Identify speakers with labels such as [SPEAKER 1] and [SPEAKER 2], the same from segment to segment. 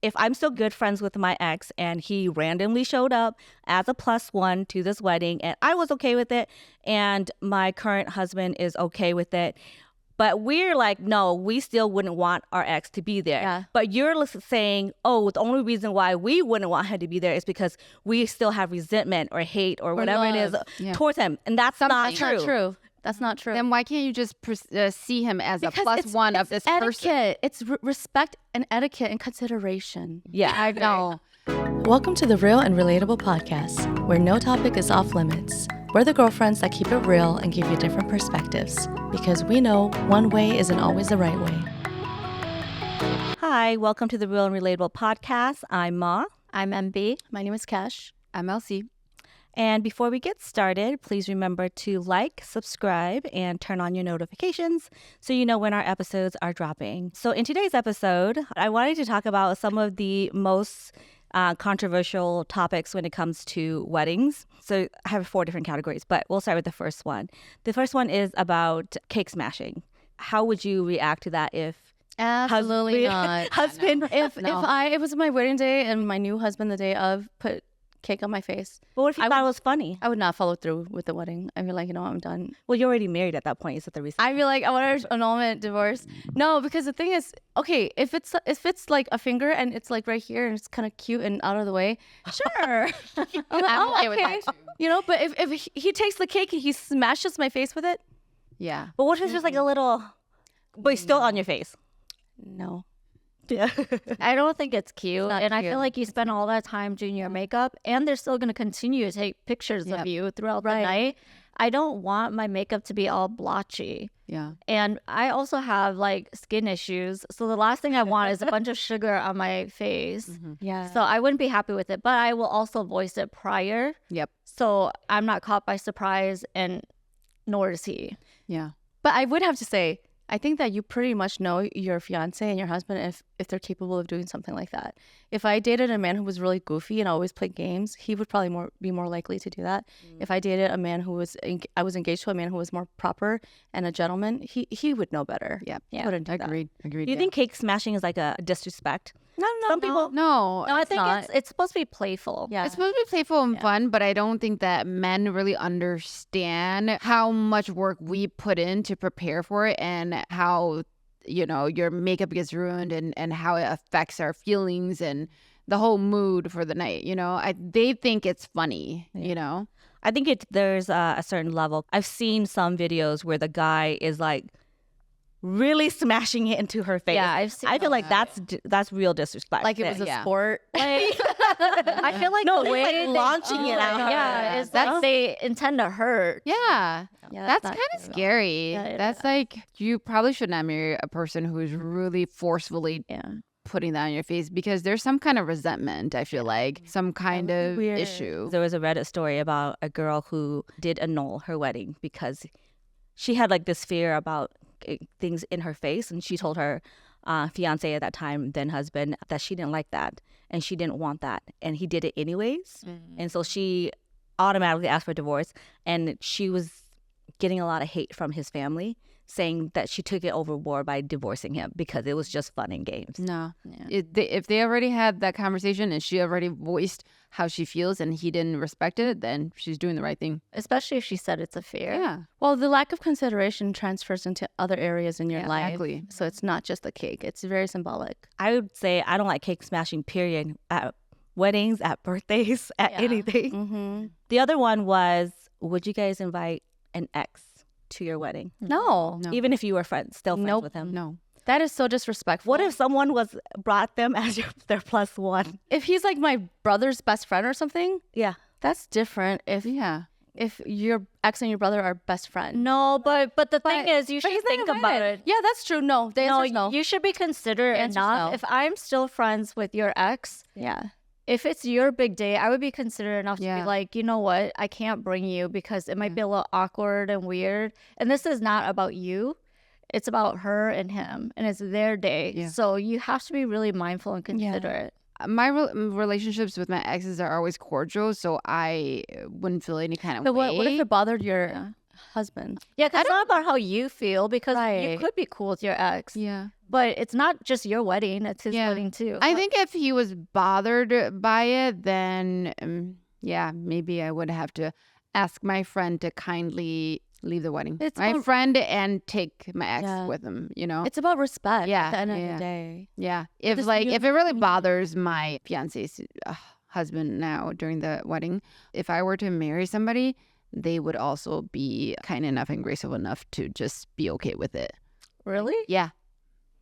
[SPEAKER 1] if I'm still good friends with my ex and he randomly showed up as a +1 to this wedding and I was okay with it and my current husband is okay with it, but we're like, no, we still wouldn't want our ex to be there.
[SPEAKER 2] Yeah.
[SPEAKER 1] But you're saying, oh, the only reason why we wouldn't want him to be there is because we still have resentment or hate or whatever it is towards him. And that's not true.
[SPEAKER 2] That's not true.
[SPEAKER 3] Then why can't you just see him as a +1 of this person?
[SPEAKER 2] Etiquette. It's respect and etiquette and consideration.
[SPEAKER 1] Yeah.
[SPEAKER 3] I know.
[SPEAKER 2] Welcome to the Real and Relatable podcast, where no topic is off limits. We're the girlfriends that keep it real and give you different perspectives, because we know one way isn't always the right way.
[SPEAKER 1] Hi, welcome to the Real and Relatable podcast. I'm Ma.
[SPEAKER 2] I'm MB. My name is Cash.
[SPEAKER 3] I'm Elsie.
[SPEAKER 1] And before we get started, please remember to like, subscribe, and turn on your notifications so you know when our episodes are dropping. So in today's episode, I wanted to talk about some of the most controversial topics when it comes to weddings. So I have 4 different categories, but we'll start with the first one. The first one is about cake smashing. How would you react to that if
[SPEAKER 2] Absolutely not.
[SPEAKER 1] husband?
[SPEAKER 2] If it was my wedding day and my new husband the day of put cake on my face,
[SPEAKER 1] But what if you thought it was funny?
[SPEAKER 2] I would not follow through with the wedding. I'd be like, you know what, I'm done.
[SPEAKER 1] Well, you're already married at that point. Is that the reason?
[SPEAKER 2] I'd be like, I want an annulment, divorce. No, because the thing is, okay, if it's like a finger and it's like right here and it's kind of cute and out of the way, sure.
[SPEAKER 3] I'm okay with that too.
[SPEAKER 2] You know, but if he takes the cake and he smashes my face with it,
[SPEAKER 3] Yeah.
[SPEAKER 1] But what if it's just like a little, but it's still on your face?
[SPEAKER 2] no.
[SPEAKER 1] Yeah.
[SPEAKER 4] I don't think it's cute.
[SPEAKER 2] Not
[SPEAKER 4] And I
[SPEAKER 2] cute.
[SPEAKER 4] feel like you spend all that time doing your makeup and they're still going to continue to take pictures
[SPEAKER 3] Yep.
[SPEAKER 4] of you throughout
[SPEAKER 2] Right.
[SPEAKER 4] the night. I don't want my makeup to be all blotchy.
[SPEAKER 3] Yeah.
[SPEAKER 4] And I also have like skin issues. So the last thing I want is a bunch of sugar on my face.
[SPEAKER 2] Yeah.
[SPEAKER 4] So I wouldn't be happy with it. But I will also voice it prior.
[SPEAKER 3] Yep.
[SPEAKER 4] So I'm not caught by surprise and nor is he.
[SPEAKER 3] Yeah.
[SPEAKER 2] But I would have to say, I think that you pretty much know your fiance and your husband if they're capable of doing something like that. If I dated a man who was really goofy and always played games, he would probably be more likely to do that. If I dated a man who I was engaged to a man who was more proper and a gentleman, he would know better.
[SPEAKER 3] Yep.
[SPEAKER 2] He wouldn't do that.
[SPEAKER 3] Agreed.
[SPEAKER 1] Do you think cake smashing is like a disrespect?
[SPEAKER 2] No,
[SPEAKER 1] Some people.
[SPEAKER 3] No.
[SPEAKER 4] No, I think
[SPEAKER 2] not.
[SPEAKER 4] it's supposed to be playful.
[SPEAKER 2] Yeah.
[SPEAKER 3] It's supposed to be playful and fun, but I don't think that men really understand how much work we put in to prepare for it and how, your makeup gets ruined and how it affects our feelings and the whole mood for the night. They think it's funny,
[SPEAKER 1] I think there's a certain level. I've seen some videos where the guy is like really smashing it into her face.
[SPEAKER 4] Yeah, I've seen
[SPEAKER 1] I feel
[SPEAKER 4] those.
[SPEAKER 1] like that's real disrespect.
[SPEAKER 2] Like it was a
[SPEAKER 3] Yeah.
[SPEAKER 2] sport.
[SPEAKER 4] Like, I feel like
[SPEAKER 1] No,
[SPEAKER 4] the way
[SPEAKER 1] like
[SPEAKER 4] they-
[SPEAKER 1] launching it out.
[SPEAKER 4] Yeah, is
[SPEAKER 3] That's-
[SPEAKER 4] like they intend to hurt.
[SPEAKER 3] Yeah.
[SPEAKER 2] Yeah,
[SPEAKER 3] That's
[SPEAKER 2] not
[SPEAKER 3] kind of
[SPEAKER 2] good at all.
[SPEAKER 3] scary.
[SPEAKER 4] Yeah, it
[SPEAKER 3] That's
[SPEAKER 4] is.
[SPEAKER 3] like, you probably should not marry a person who's really forcefully
[SPEAKER 4] Yeah.
[SPEAKER 3] putting that on your face because there's some kind of resentment, I feel like, some kind of
[SPEAKER 2] weird.
[SPEAKER 3] issue.
[SPEAKER 1] There was a Reddit story about a girl who did annul her wedding because she had like this fear about things in her face, and she told her fiance at that time, then husband, that she didn't like that and she didn't want that, and he did it anyways. And so she automatically asked for divorce, and she was getting a lot of hate from his family saying that she took it overboard by divorcing him because it was just fun and games.
[SPEAKER 3] No.
[SPEAKER 2] Yeah.
[SPEAKER 3] If they already had that conversation and she already voiced how she feels and he didn't respect it, then she's doing the right thing.
[SPEAKER 4] Especially if she said it's a fear.
[SPEAKER 3] Yeah.
[SPEAKER 2] Well, the lack of consideration transfers into other areas in your
[SPEAKER 3] Yeah,
[SPEAKER 2] life.
[SPEAKER 3] exactly.
[SPEAKER 2] So it's not just the cake. It's very symbolic.
[SPEAKER 1] I would say I don't like cake smashing, period, at weddings, at birthdays, at
[SPEAKER 4] Yeah.
[SPEAKER 1] anything.
[SPEAKER 2] Mm-hmm.
[SPEAKER 1] The other one was, would you guys invite an ex to your wedding?
[SPEAKER 2] No.
[SPEAKER 3] No.
[SPEAKER 1] Even if you were still friends
[SPEAKER 2] Nope.
[SPEAKER 1] with him?
[SPEAKER 3] No.
[SPEAKER 2] That is so disrespectful.
[SPEAKER 1] What if someone brought them as their +1?
[SPEAKER 2] if he's like my brother's best friend or something?
[SPEAKER 1] Yeah.
[SPEAKER 2] That's different if
[SPEAKER 3] Yeah.
[SPEAKER 2] your ex and your brother are best friends.
[SPEAKER 4] No, but the thing is, you
[SPEAKER 2] But
[SPEAKER 4] should
[SPEAKER 2] he's not
[SPEAKER 4] think about
[SPEAKER 2] invited.
[SPEAKER 4] it.
[SPEAKER 2] Yeah, that's true. No, the answer is no.
[SPEAKER 4] You should be considerate
[SPEAKER 2] Answer's
[SPEAKER 4] enough.
[SPEAKER 2] no.
[SPEAKER 4] If I'm still friends with your ex,
[SPEAKER 2] Yeah.
[SPEAKER 4] if it's your big day, I would be considerate enough to
[SPEAKER 3] Yeah.
[SPEAKER 4] be like, you know what, I can't bring you because it might be a little awkward and weird. And this is not about you. It's about her and him, and it's their day.
[SPEAKER 3] Yeah.
[SPEAKER 4] So you have to be really mindful and considerate.
[SPEAKER 3] My relationships with my exes are always cordial, so I wouldn't feel any kind of
[SPEAKER 2] But
[SPEAKER 3] way.
[SPEAKER 2] what if it bothered your husband?
[SPEAKER 4] Yeah, because it's not about how you feel because you
[SPEAKER 2] Right.
[SPEAKER 4] could be cool with your ex.
[SPEAKER 3] Yeah.
[SPEAKER 4] But it's not just your wedding; it's his
[SPEAKER 3] Yeah.
[SPEAKER 4] wedding too.
[SPEAKER 3] I think if he was bothered by it, then yeah, maybe I would have to ask my friend to kindly leave the wedding.
[SPEAKER 2] It's
[SPEAKER 3] My
[SPEAKER 2] about-
[SPEAKER 3] friend and take my ex
[SPEAKER 2] Yeah.
[SPEAKER 3] with him, you know?
[SPEAKER 2] It's about respect
[SPEAKER 3] Yeah,
[SPEAKER 2] at the end of
[SPEAKER 3] yeah.
[SPEAKER 2] the day.
[SPEAKER 3] Yeah. If
[SPEAKER 2] This-
[SPEAKER 3] like
[SPEAKER 2] you-
[SPEAKER 3] if it really bothers my fiance's husband now during the wedding, if I were to marry somebody, they would also be kind enough and graceful enough to just be okay with it.
[SPEAKER 4] really.
[SPEAKER 3] Yeah.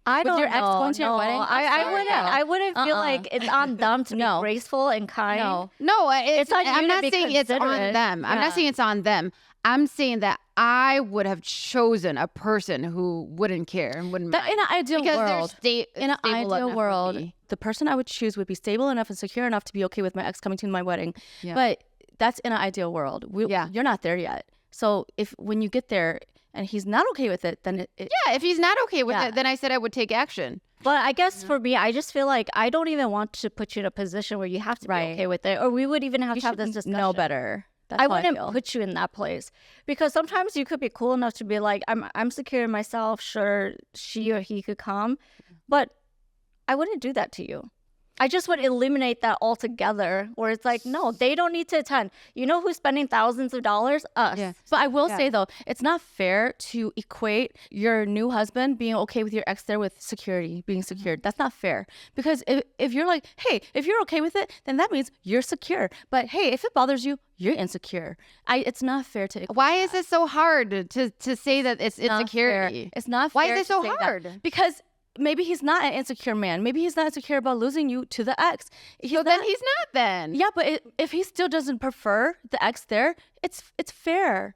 [SPEAKER 4] I
[SPEAKER 2] With
[SPEAKER 4] don't
[SPEAKER 2] your ex
[SPEAKER 4] know.
[SPEAKER 2] going to your
[SPEAKER 4] no.
[SPEAKER 2] wedding? I'm
[SPEAKER 4] I
[SPEAKER 2] sorry.
[SPEAKER 4] wouldn't. I wouldn't feel like it's on them to be
[SPEAKER 2] No.
[SPEAKER 4] graceful and kind.
[SPEAKER 3] No,
[SPEAKER 4] It's on you
[SPEAKER 3] I'm
[SPEAKER 4] to
[SPEAKER 3] not
[SPEAKER 4] be
[SPEAKER 3] saying it's on
[SPEAKER 4] considerate.
[SPEAKER 3] them. I'm
[SPEAKER 2] Yeah.
[SPEAKER 3] not saying it's on them. I'm saying that I would have chosen a person who wouldn't care and wouldn't
[SPEAKER 2] That,
[SPEAKER 3] mind.
[SPEAKER 2] in an ideal
[SPEAKER 3] because
[SPEAKER 2] world,
[SPEAKER 3] they're
[SPEAKER 2] in an
[SPEAKER 3] stable
[SPEAKER 2] ideal
[SPEAKER 3] enough
[SPEAKER 2] world,
[SPEAKER 3] with me.
[SPEAKER 2] the person I would choose would be stable enough and secure enough to be okay with my ex coming to my wedding.
[SPEAKER 3] Yeah.
[SPEAKER 2] But that's in an ideal world.
[SPEAKER 3] Yeah.
[SPEAKER 2] You're not there yet. So if when you get there and he's not okay with it, then it
[SPEAKER 3] Yeah, if he's not okay with
[SPEAKER 2] Yeah.
[SPEAKER 3] it, then I said I would take action.
[SPEAKER 4] But I guess for me, I just feel like I don't even want to put you in a position where you have to be
[SPEAKER 2] Right.
[SPEAKER 4] okay with it, or we would even have
[SPEAKER 2] you
[SPEAKER 4] to have
[SPEAKER 2] should
[SPEAKER 4] this discussion.
[SPEAKER 2] know better. That's
[SPEAKER 4] I
[SPEAKER 2] how
[SPEAKER 4] wouldn't
[SPEAKER 2] feel.
[SPEAKER 4] put you in that place because sometimes you could be cool enough to be like, I'm secure in myself. Sure, she or he could come, but I wouldn't do that to you. I just would eliminate that altogether. Where it's like, no, they don't need to attend. You know who's spending thousands of dollars? Us.
[SPEAKER 3] Yeah.
[SPEAKER 2] But I will
[SPEAKER 3] Yeah.
[SPEAKER 2] say though, it's not fair to equate your new husband being okay with your ex there with security, being secured. That's not fair. Because if you're like, hey, if you're okay with it, then that means you're secure. But hey, if it bothers you, you're insecure. It's not fair to equate
[SPEAKER 3] Why is it so hard to say that it's
[SPEAKER 2] not
[SPEAKER 3] insecurity?
[SPEAKER 2] fair. It's not
[SPEAKER 3] Why
[SPEAKER 2] fair
[SPEAKER 3] is it
[SPEAKER 2] to
[SPEAKER 3] so
[SPEAKER 2] say that.
[SPEAKER 3] hard?
[SPEAKER 2] Because maybe he's not an insecure man. Maybe he's not insecure about losing you to the ex.
[SPEAKER 3] So then he's not then.
[SPEAKER 2] Yeah, but if he still doesn't prefer the ex there, it's fair.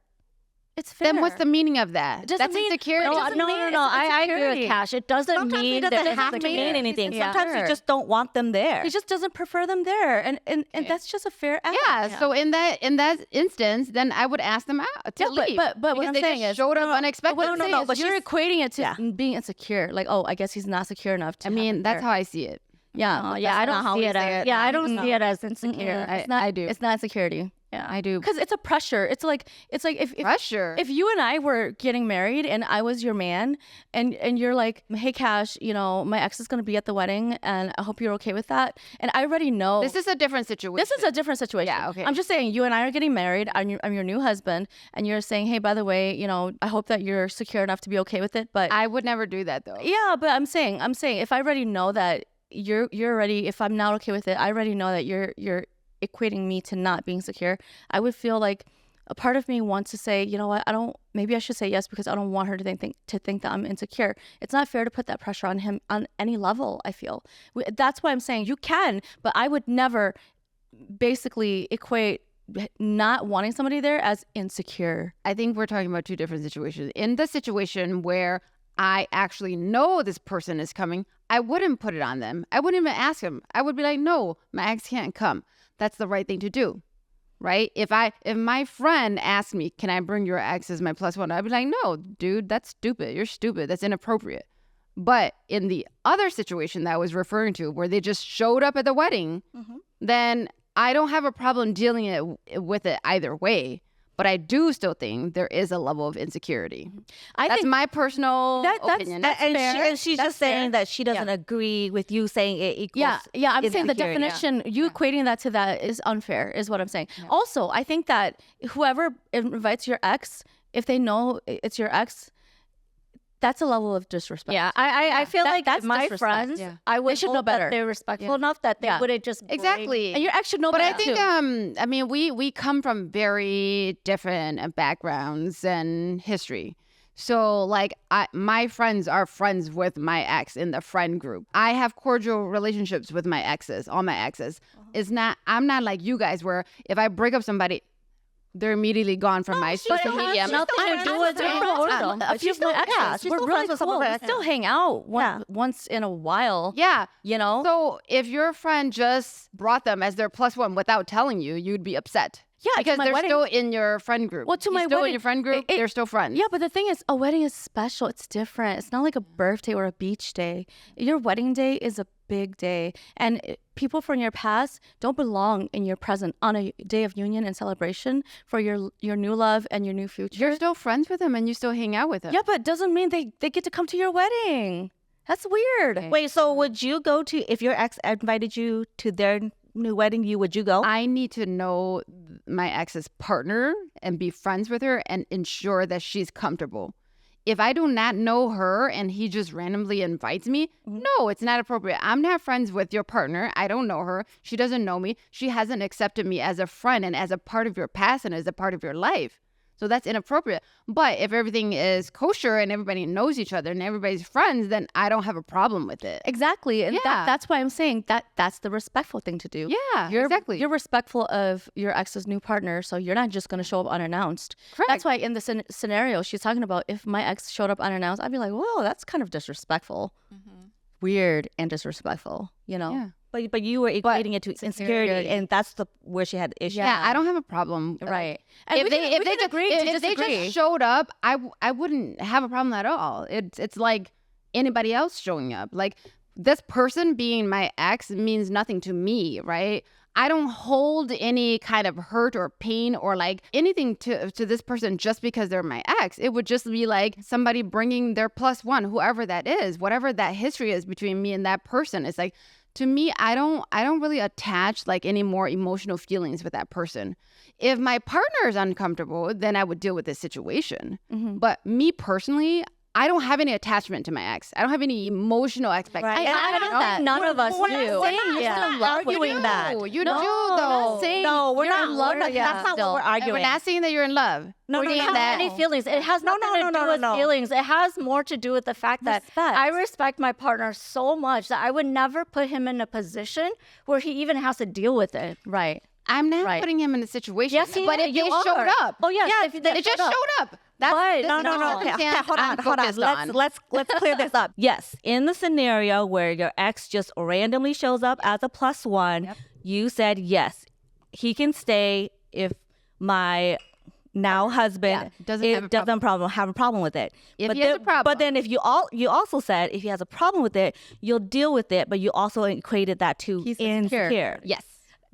[SPEAKER 2] It's fair.
[SPEAKER 3] Then what's the meaning of that?
[SPEAKER 2] It doesn't
[SPEAKER 3] That's
[SPEAKER 2] mean-
[SPEAKER 3] insecurity.
[SPEAKER 2] It
[SPEAKER 4] No,
[SPEAKER 2] doesn't
[SPEAKER 4] no,
[SPEAKER 2] mean
[SPEAKER 4] no,
[SPEAKER 2] it's
[SPEAKER 4] no. I agree
[SPEAKER 2] insecurity.
[SPEAKER 4] with Cash. It doesn't
[SPEAKER 1] Sometimes
[SPEAKER 4] mean
[SPEAKER 1] it
[SPEAKER 4] that
[SPEAKER 1] doesn't
[SPEAKER 4] it's
[SPEAKER 1] have to
[SPEAKER 4] security.
[SPEAKER 1] mean anything.
[SPEAKER 2] Yeah.
[SPEAKER 1] Sometimes you
[SPEAKER 2] Sure.
[SPEAKER 1] just don't want them there.
[SPEAKER 2] He just doesn't prefer them there, and that's just a fair act.
[SPEAKER 3] Yeah, so in that instance, then I would ask them out to
[SPEAKER 2] Yeah,
[SPEAKER 3] leave.
[SPEAKER 2] but what
[SPEAKER 3] because
[SPEAKER 2] I'm
[SPEAKER 3] they
[SPEAKER 2] saying
[SPEAKER 3] just
[SPEAKER 2] is
[SPEAKER 3] showed up unexpectedly.
[SPEAKER 2] what I'm saying is
[SPEAKER 1] but
[SPEAKER 2] you're
[SPEAKER 1] she's-
[SPEAKER 2] equating it to
[SPEAKER 1] Yeah.
[SPEAKER 2] being insecure. Like, oh, I guess he's not secure enough to.
[SPEAKER 3] I mean, that's how I see it.
[SPEAKER 2] Yeah.
[SPEAKER 4] Oh,
[SPEAKER 2] but
[SPEAKER 4] yeah,
[SPEAKER 2] that's
[SPEAKER 4] I
[SPEAKER 2] not
[SPEAKER 4] don't
[SPEAKER 2] how
[SPEAKER 4] see
[SPEAKER 2] we
[SPEAKER 4] it
[SPEAKER 2] say
[SPEAKER 4] as. Yeah, I don't see it as insecure.
[SPEAKER 2] It's not,
[SPEAKER 3] I do.
[SPEAKER 2] It's not insecurity.
[SPEAKER 4] Yeah.
[SPEAKER 3] I do.
[SPEAKER 2] Because it's a pressure. It's like if
[SPEAKER 3] Pressure.
[SPEAKER 2] if you and I were getting married and I was your man and you're like, hey Cash, my ex is gonna be at the wedding and I hope you're okay with that. And I already know
[SPEAKER 3] This is a different situation.
[SPEAKER 2] this is a different situation.
[SPEAKER 3] Yeah, okay.
[SPEAKER 2] I'm just saying you and I are getting married. I'm your new husband, and you're saying, hey, by the way, I hope that you're secure enough to be okay with it. But
[SPEAKER 3] I would never do that though.
[SPEAKER 2] yeah, but I'm saying if I already know that you're already, if I'm not okay with it, I already know that you're equating me to not being secure. I would feel like a part of me wants to say, you know what, maybe I should say yes because I don't want her to think that I'm insecure. It's not fair to put that pressure on him on any level, I feel. That's why I'm saying you can, but I would never basically equate not wanting somebody there as insecure.
[SPEAKER 3] I think we're talking about two different situations. In the situation where I actually know this person is coming, I wouldn't put it on them. I wouldn't even ask them. I would be like, no, my ex can't come. That's the right thing to do. Right? If my friend asked me, can I bring your ex as my plus one? I'd be like, no, dude, that's stupid. You're stupid. That's inappropriate. But in the other situation that I was referring to, where they just showed up at the wedding, then I don't have a problem dealing with it either way. But I do still think there is a level of insecurity. That's my personal opinion. That's
[SPEAKER 1] and
[SPEAKER 2] fair.
[SPEAKER 1] she's
[SPEAKER 2] That's
[SPEAKER 1] just saying
[SPEAKER 2] fair.
[SPEAKER 1] that she doesn't agree with you saying it equals.
[SPEAKER 2] Yeah, I'm saying the
[SPEAKER 1] insecurity.
[SPEAKER 2] definition, you equating that to that is unfair, is what I'm saying. Also, I think that whoever invites your ex, if they know it's your ex, that's a level of disrespect.
[SPEAKER 4] Yeah, I feel like
[SPEAKER 2] that's
[SPEAKER 4] my
[SPEAKER 2] disrespect.
[SPEAKER 4] friends,
[SPEAKER 3] Yeah.
[SPEAKER 4] I would
[SPEAKER 2] should know
[SPEAKER 4] hope that
[SPEAKER 2] better.
[SPEAKER 4] they're respectful enough that they
[SPEAKER 2] Yeah.
[SPEAKER 4] wouldn't just bring-
[SPEAKER 3] Exactly.
[SPEAKER 2] And your ex should know
[SPEAKER 3] But I
[SPEAKER 2] better
[SPEAKER 3] think,
[SPEAKER 2] too.
[SPEAKER 3] I mean, we come from very different backgrounds and history. So, like, my friends are friends with my ex in the friend group. I have cordial relationships with my exes, all my exes. I'm not like you guys, where if I break up somebody, they're immediately gone from my social media.
[SPEAKER 4] nothing to do with
[SPEAKER 2] I'm
[SPEAKER 4] it.
[SPEAKER 2] awesome. A few of my exes,
[SPEAKER 1] she's
[SPEAKER 2] we're
[SPEAKER 1] still
[SPEAKER 2] really
[SPEAKER 1] friends with some
[SPEAKER 2] cool.
[SPEAKER 1] of her
[SPEAKER 2] We
[SPEAKER 1] exes.
[SPEAKER 2] still hang out
[SPEAKER 1] Yeah.
[SPEAKER 2] once in a while.
[SPEAKER 3] Yeah.
[SPEAKER 2] So
[SPEAKER 3] So if your friend just brought them as their plus one without telling you, you'd be upset.
[SPEAKER 2] yeah, to
[SPEAKER 3] Because
[SPEAKER 2] my
[SPEAKER 3] they're
[SPEAKER 2] wedding.
[SPEAKER 3] still in your friend group.
[SPEAKER 2] Well, to
[SPEAKER 3] You're
[SPEAKER 2] my
[SPEAKER 3] still in
[SPEAKER 2] wedding,
[SPEAKER 3] your friend group,
[SPEAKER 2] it-
[SPEAKER 3] they're still friends.
[SPEAKER 2] Yeah, but the thing is, a wedding is special. It's different. It's not like a birthday or a beach day. Your wedding day is a big day. And people from your past don't belong in your present on a day of union and celebration for your new love and your new future.
[SPEAKER 3] You're still friends with them and you still hang out with them.
[SPEAKER 2] Yeah, but it doesn't mean they get to come to your wedding. That's weird.
[SPEAKER 1] Wait, so would you go to, if your ex invited you to their new wedding, would you go?
[SPEAKER 3] I need to know my ex's partner and be friends with her and ensure that she's comfortable. If I do not know her and he just randomly invites me, no, it's not appropriate. I'm not friends with your partner. I don't know her. She doesn't know me. She hasn't accepted me as a friend and as a part of your past and as a part of your life. So that's inappropriate. But if everything is kosher and everybody knows each other and everybody's friends, then I don't have a problem with it.
[SPEAKER 2] Exactly. And
[SPEAKER 3] Yeah.
[SPEAKER 2] that's why I'm saying that's the respectful thing to do.
[SPEAKER 3] Yeah, exactly.
[SPEAKER 2] You're respectful of your ex's new partner, so you're not just going to show up unannounced.
[SPEAKER 3] Correct.
[SPEAKER 2] That's why in the scenario she's talking about, if my ex showed up unannounced, I'd be like, whoa, that's kind of disrespectful. Weird and disrespectful, you know?
[SPEAKER 3] Yeah.
[SPEAKER 1] But you were equating it to insecurity, and that's where she had the issue.
[SPEAKER 3] Yeah, I don't have a problem.
[SPEAKER 2] Right. And
[SPEAKER 3] If
[SPEAKER 2] we
[SPEAKER 3] they
[SPEAKER 2] can
[SPEAKER 3] if they just
[SPEAKER 2] agree to
[SPEAKER 3] if they
[SPEAKER 2] disagree.
[SPEAKER 3] just showed up, I wouldn't have a problem at all. It's like anybody else showing up. Like this person being my ex means nothing to me, right? I don't hold any kind of hurt or pain or like anything to this person just because they're my ex. It would just be like somebody bringing their plus one, whoever that is, whatever that history is between me and that person. It's like, to me, I don't really attach like any more emotional feelings with that person. If my partner is uncomfortable, then I would deal with this situation. But me personally, I don't have any attachment to my ex. I don't have any emotional expectations.
[SPEAKER 4] I don't think none of us
[SPEAKER 1] We're
[SPEAKER 4] do.
[SPEAKER 1] not saying you're
[SPEAKER 4] Yeah.
[SPEAKER 1] still arguing that.
[SPEAKER 3] You
[SPEAKER 2] No,
[SPEAKER 3] do
[SPEAKER 2] we're
[SPEAKER 3] though.
[SPEAKER 2] not saying
[SPEAKER 1] No, we're
[SPEAKER 2] you're
[SPEAKER 1] not.
[SPEAKER 2] in love
[SPEAKER 1] We're not-
[SPEAKER 2] with
[SPEAKER 1] that's not
[SPEAKER 2] still.
[SPEAKER 1] what we're
[SPEAKER 3] And
[SPEAKER 1] arguing.
[SPEAKER 3] we're not saying that you're in love.
[SPEAKER 1] No,
[SPEAKER 3] We're
[SPEAKER 1] no,
[SPEAKER 3] saying
[SPEAKER 1] no,
[SPEAKER 4] Have
[SPEAKER 3] that
[SPEAKER 4] any feelings. It has
[SPEAKER 1] No,
[SPEAKER 4] nothing
[SPEAKER 1] no,
[SPEAKER 4] to
[SPEAKER 1] no,
[SPEAKER 4] do
[SPEAKER 1] no,
[SPEAKER 4] with
[SPEAKER 1] no.
[SPEAKER 4] feelings. It has more to do with the fact that
[SPEAKER 2] Respect.
[SPEAKER 4] I respect my partner so much that I would never put him in a position where he even has to deal with it.
[SPEAKER 2] Right.
[SPEAKER 3] I'm not
[SPEAKER 2] Right.
[SPEAKER 3] putting him in a situation.
[SPEAKER 4] Yes,
[SPEAKER 3] but if
[SPEAKER 4] you
[SPEAKER 3] they
[SPEAKER 4] are.
[SPEAKER 3] showed up,
[SPEAKER 4] Oh yes,
[SPEAKER 3] yeah,
[SPEAKER 4] if they
[SPEAKER 3] they just
[SPEAKER 4] showed up.
[SPEAKER 3] showed up. That's
[SPEAKER 4] But-
[SPEAKER 3] this
[SPEAKER 1] No,
[SPEAKER 3] is
[SPEAKER 1] no,
[SPEAKER 3] the
[SPEAKER 1] no. Okay,
[SPEAKER 3] circumstance
[SPEAKER 1] hold on,
[SPEAKER 3] I'm
[SPEAKER 1] hold on.
[SPEAKER 3] focused on.
[SPEAKER 1] Let's clear this up. Yes, in the scenario where your ex just randomly shows up as a plus one, you said yes, he can stay if my now husband
[SPEAKER 3] doesn't have a problem.
[SPEAKER 1] have a problem with it.
[SPEAKER 3] If
[SPEAKER 1] but
[SPEAKER 3] he has a problem.
[SPEAKER 1] But then if you also said if he has a problem with it, you'll deal with it. But you also equated that to
[SPEAKER 2] He's insecure.
[SPEAKER 1] insecure.
[SPEAKER 3] Yes,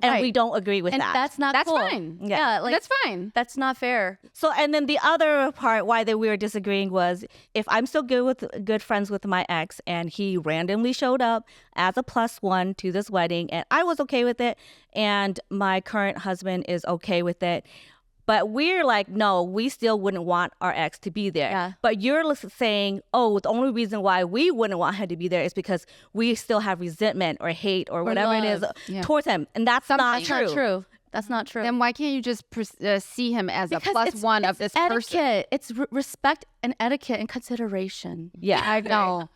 [SPEAKER 1] And
[SPEAKER 2] Right.
[SPEAKER 1] we don't agree with
[SPEAKER 2] And
[SPEAKER 1] that.
[SPEAKER 2] that's not
[SPEAKER 3] that's
[SPEAKER 2] cool.
[SPEAKER 3] fine.
[SPEAKER 2] Yeah, like
[SPEAKER 3] That's fine.
[SPEAKER 2] that's not fair.
[SPEAKER 1] So, and then the other part why that we were disagreeing was if I'm still good friends with my ex and he randomly showed up as a plus one to this wedding and I was okay with it and my current husband is okay with it. But we're like, no, we still wouldn't want our ex to be there.
[SPEAKER 2] Yeah.
[SPEAKER 1] But you're saying, oh, the only reason why we wouldn't want him to be there is because we still have resentment or hate or whatever it is
[SPEAKER 2] love.
[SPEAKER 1] towards him. And that's not
[SPEAKER 3] Something.
[SPEAKER 1] true.
[SPEAKER 2] Not true. That's not true.
[SPEAKER 3] Then why can't you just see him as
[SPEAKER 2] Because
[SPEAKER 3] a plus
[SPEAKER 2] it's-
[SPEAKER 3] one of
[SPEAKER 2] it's
[SPEAKER 3] this person?
[SPEAKER 2] etiquette. It's respect and etiquette and consideration.
[SPEAKER 1] Yeah.
[SPEAKER 3] I know.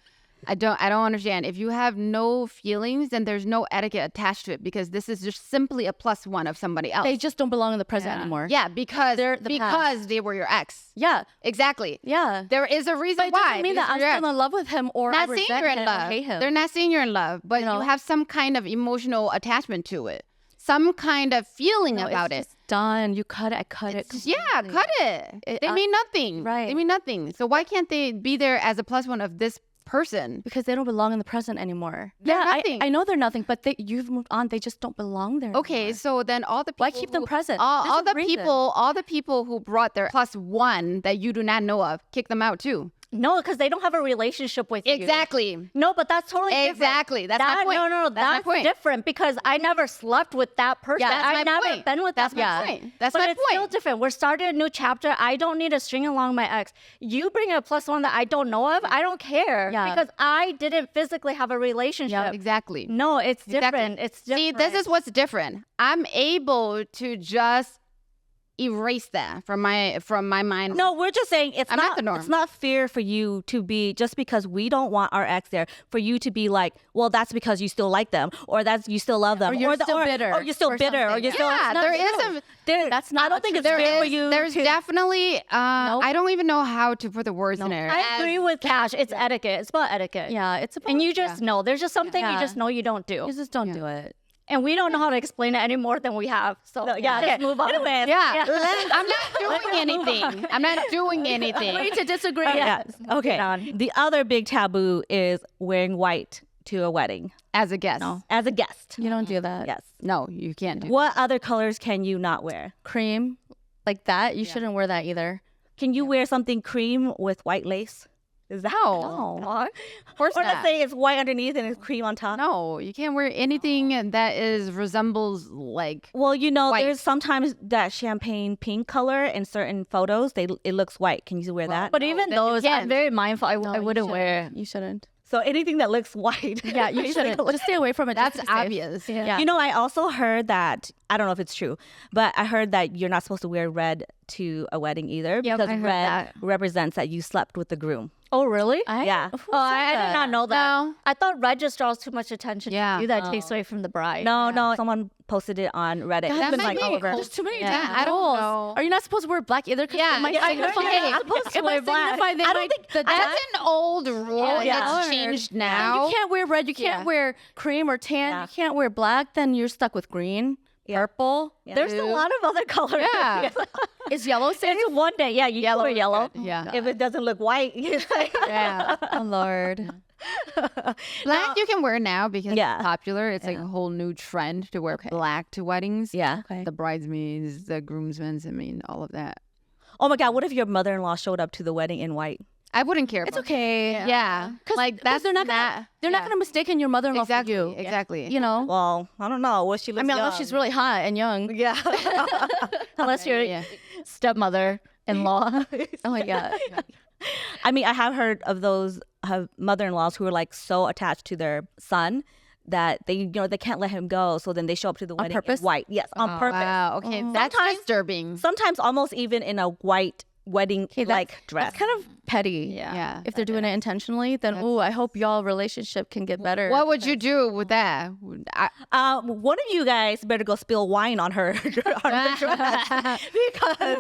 [SPEAKER 3] I don't understand. If you have no feelings, then there's no etiquette attached to it because this is just simply a plus one of somebody else.
[SPEAKER 2] They just don't belong in the present anymore.
[SPEAKER 3] yeah, because
[SPEAKER 2] They're the
[SPEAKER 3] because they were your ex.
[SPEAKER 2] Yeah.
[SPEAKER 3] Exactly.
[SPEAKER 2] Yeah.
[SPEAKER 3] There is a reason
[SPEAKER 2] But it
[SPEAKER 3] why.
[SPEAKER 2] doesn't mean that I'm
[SPEAKER 3] because you're
[SPEAKER 2] still in love with him or
[SPEAKER 3] not
[SPEAKER 2] I
[SPEAKER 3] saying
[SPEAKER 2] resent
[SPEAKER 3] you're in
[SPEAKER 2] him
[SPEAKER 3] love.
[SPEAKER 2] or hate him.
[SPEAKER 3] They're not saying you're in love, but
[SPEAKER 2] You know?
[SPEAKER 3] you have some kind of emotional attachment to it, some kind of feeling
[SPEAKER 2] No,
[SPEAKER 3] about
[SPEAKER 2] it's
[SPEAKER 3] it.
[SPEAKER 2] just done. You cut it. I cut it.
[SPEAKER 3] Yeah,
[SPEAKER 2] completely.
[SPEAKER 3] cut it. They
[SPEAKER 2] I-
[SPEAKER 3] mean nothing.
[SPEAKER 2] right.
[SPEAKER 3] They mean nothing. So why can't they be there as a plus one of this person?
[SPEAKER 2] Because they don't belong in the present anymore.
[SPEAKER 3] They're
[SPEAKER 2] yeah,
[SPEAKER 3] nothing.
[SPEAKER 2] I know they're nothing, but you've moved on. They just don't belong there.
[SPEAKER 3] Okay,
[SPEAKER 2] anymore.
[SPEAKER 3] so then all the people
[SPEAKER 2] Why keep them present?
[SPEAKER 3] All
[SPEAKER 2] There's a
[SPEAKER 3] the
[SPEAKER 2] reason.
[SPEAKER 3] all the people who brought their plus one that you do not know of, kick them out too.
[SPEAKER 4] No, because they don't have a relationship with you.
[SPEAKER 3] Exactly.
[SPEAKER 4] No, but that's totally different.
[SPEAKER 3] Exactly. That's my point.
[SPEAKER 4] No,
[SPEAKER 3] That's my
[SPEAKER 4] that's
[SPEAKER 3] point.
[SPEAKER 4] different because I never slept with that person.
[SPEAKER 3] Yeah, that's
[SPEAKER 4] I've
[SPEAKER 3] my
[SPEAKER 4] never
[SPEAKER 3] point.
[SPEAKER 4] been with
[SPEAKER 3] That's
[SPEAKER 4] that
[SPEAKER 3] my
[SPEAKER 4] person.
[SPEAKER 3] point. That's
[SPEAKER 4] but
[SPEAKER 3] my
[SPEAKER 4] it's still
[SPEAKER 3] point.
[SPEAKER 4] different. We're starting a new chapter. I don't need to string along my ex. You bring a plus one that I don't know of. I don't care.
[SPEAKER 2] Yeah.
[SPEAKER 4] Because I didn't physically have a relationship.
[SPEAKER 3] Exactly.
[SPEAKER 4] No, it's
[SPEAKER 3] Exactly.
[SPEAKER 4] different. It's different.
[SPEAKER 3] See, this is what's different. I'm able to just erase that from my mind.
[SPEAKER 1] No, we're just saying it's
[SPEAKER 3] I'm not
[SPEAKER 1] not
[SPEAKER 3] the norm.
[SPEAKER 1] It's not fair for you to be just because we don't want our ex there for you to be like, well, that's because you still like them, or that's you still love them,
[SPEAKER 2] Or you're still bitter
[SPEAKER 1] or you're still
[SPEAKER 2] or
[SPEAKER 1] bitter, or
[SPEAKER 2] something.
[SPEAKER 1] you're still.
[SPEAKER 3] Yeah,
[SPEAKER 1] it's not
[SPEAKER 3] there is
[SPEAKER 1] true.
[SPEAKER 3] a
[SPEAKER 2] That's not
[SPEAKER 1] I don't think it's
[SPEAKER 3] there
[SPEAKER 1] fair for
[SPEAKER 3] is
[SPEAKER 1] you.
[SPEAKER 3] there's
[SPEAKER 1] to,
[SPEAKER 3] definitely I don't even know how to put the words in there.
[SPEAKER 4] I agree with Cash. It's etiquette. It's about etiquette.
[SPEAKER 2] Yeah, it's about.
[SPEAKER 4] And you just know. There's just something
[SPEAKER 2] Yeah.
[SPEAKER 4] you just know you don't do.
[SPEAKER 2] You just don't do it.
[SPEAKER 4] And we don't know how to explain it any more than we have. So
[SPEAKER 1] No, yeah,
[SPEAKER 4] just
[SPEAKER 1] okay.
[SPEAKER 4] move on.
[SPEAKER 1] Anyways,
[SPEAKER 3] Yeah, I'm not doing anything. I'm not doing anything.
[SPEAKER 2] Agree to disagree.
[SPEAKER 1] yes. Okay.
[SPEAKER 4] on.
[SPEAKER 1] The other big taboo is wearing white to a wedding
[SPEAKER 3] As a guest.
[SPEAKER 1] as a guest.
[SPEAKER 2] You don't do that.
[SPEAKER 1] Yes.
[SPEAKER 3] No, you can't do
[SPEAKER 1] What other colors can you not wear?
[SPEAKER 2] Cream, like that. You shouldn't wear that either.
[SPEAKER 1] Can you wear something cream with white lace? Is that?
[SPEAKER 3] No.
[SPEAKER 4] What?
[SPEAKER 3] Of course
[SPEAKER 1] Or
[SPEAKER 3] not.
[SPEAKER 1] let's say it's white underneath and it's cream on top.
[SPEAKER 3] No, you can't wear anything that is resembles like.
[SPEAKER 1] Well, you know,
[SPEAKER 3] White.
[SPEAKER 1] there's sometimes that champagne pink color in certain photos. It looks white. Can you wear that?
[SPEAKER 4] But even
[SPEAKER 3] then you
[SPEAKER 4] those, I'm
[SPEAKER 3] can't.
[SPEAKER 4] very mindful. I
[SPEAKER 2] you
[SPEAKER 4] wouldn't wear.
[SPEAKER 2] shouldn't. You shouldn't.
[SPEAKER 1] So anything that looks white.
[SPEAKER 2] Yeah, you shouldn't. Just stay away from it.
[SPEAKER 3] That's
[SPEAKER 2] just to be safe.
[SPEAKER 3] obvious.
[SPEAKER 2] Yeah.
[SPEAKER 1] You know, I also heard that, I don't know if it's true, but I heard that you're not supposed to wear red to a wedding either
[SPEAKER 4] Yep,
[SPEAKER 1] because
[SPEAKER 4] I heard
[SPEAKER 1] red
[SPEAKER 4] that.
[SPEAKER 1] represents that you slept with the groom.
[SPEAKER 4] Oh, really?
[SPEAKER 1] Yeah.
[SPEAKER 2] Who
[SPEAKER 4] Oh, I
[SPEAKER 2] said
[SPEAKER 4] did
[SPEAKER 2] that?
[SPEAKER 4] not know that.
[SPEAKER 3] No.
[SPEAKER 4] I thought red just draws too much attention
[SPEAKER 3] Yeah.
[SPEAKER 4] to you. That takes away from the bride.
[SPEAKER 1] No, someone posted it on Reddit.
[SPEAKER 2] God,
[SPEAKER 1] It's
[SPEAKER 3] that
[SPEAKER 1] been
[SPEAKER 3] might
[SPEAKER 1] like
[SPEAKER 3] be
[SPEAKER 1] all over.
[SPEAKER 3] cool.
[SPEAKER 2] There's too many
[SPEAKER 3] Yeah,
[SPEAKER 2] different
[SPEAKER 3] I don't
[SPEAKER 2] rules.
[SPEAKER 3] know.
[SPEAKER 2] Are you not supposed to wear black either? 'Cause
[SPEAKER 3] Yeah,
[SPEAKER 2] it might
[SPEAKER 3] yeah, I
[SPEAKER 2] signify-
[SPEAKER 3] heard you're not
[SPEAKER 1] supposed to
[SPEAKER 2] it
[SPEAKER 1] wear
[SPEAKER 2] might
[SPEAKER 1] black.
[SPEAKER 2] signify they
[SPEAKER 1] I don't
[SPEAKER 2] might-
[SPEAKER 1] think-
[SPEAKER 2] that-
[SPEAKER 3] That's an old rule.
[SPEAKER 1] Yeah.
[SPEAKER 3] It's changed
[SPEAKER 2] And
[SPEAKER 3] now.
[SPEAKER 2] you can't wear red. You can't
[SPEAKER 3] Yeah.
[SPEAKER 2] wear cream or tan.
[SPEAKER 1] Yeah.
[SPEAKER 2] You can't wear black. Then you're stuck with green, purple.
[SPEAKER 4] There's a lot of other colors.
[SPEAKER 3] Yeah.
[SPEAKER 2] Is yellow safe?
[SPEAKER 4] It's one day. Yeah, you can wear yellow.
[SPEAKER 3] Yeah.
[SPEAKER 1] If it doesn't look white, it's like,
[SPEAKER 3] Yeah.
[SPEAKER 2] Oh Lord.
[SPEAKER 3] Black you can wear now because
[SPEAKER 1] Yeah.
[SPEAKER 3] it's popular. It's like a whole new trend to wear black to weddings.
[SPEAKER 1] yeah.
[SPEAKER 2] Okay.
[SPEAKER 3] The bridesmaids, the groomsmen, I mean, all of that.
[SPEAKER 1] Oh my God, what if your mother-in-law showed up to the wedding in white?
[SPEAKER 3] I wouldn't care.
[SPEAKER 2] It's
[SPEAKER 3] about
[SPEAKER 2] okay.
[SPEAKER 3] Yeah.
[SPEAKER 2] Like that's they're not gonna
[SPEAKER 3] yeah.
[SPEAKER 2] mistake your mother-in-law
[SPEAKER 3] Exactly.
[SPEAKER 2] for you.
[SPEAKER 3] Exactly.
[SPEAKER 2] You know.
[SPEAKER 1] Well, I don't know. What she looks
[SPEAKER 2] I mean,
[SPEAKER 1] young.
[SPEAKER 2] unless she's really hot and young.
[SPEAKER 1] Yeah.
[SPEAKER 4] Unless you're
[SPEAKER 3] Yeah.
[SPEAKER 4] stepmother-in-law.
[SPEAKER 2] Oh my god.
[SPEAKER 1] I mean, I have heard of those mother-in-laws who are like so attached to their son that they can't let him go. So then they show up to the wedding
[SPEAKER 2] purpose?
[SPEAKER 1] in white. Yes, on purpose.
[SPEAKER 3] Wow. Okay. That's
[SPEAKER 1] Sometimes-
[SPEAKER 3] disturbing.
[SPEAKER 1] Sometimes almost even in a white wedding like dress.
[SPEAKER 2] That's kind of petty.
[SPEAKER 3] Yeah.
[SPEAKER 2] If they're doing it intentionally, then I hope y'all relationship can get better.
[SPEAKER 3] What would you do with that?
[SPEAKER 1] One of you guys better go spill wine on her, on her dress because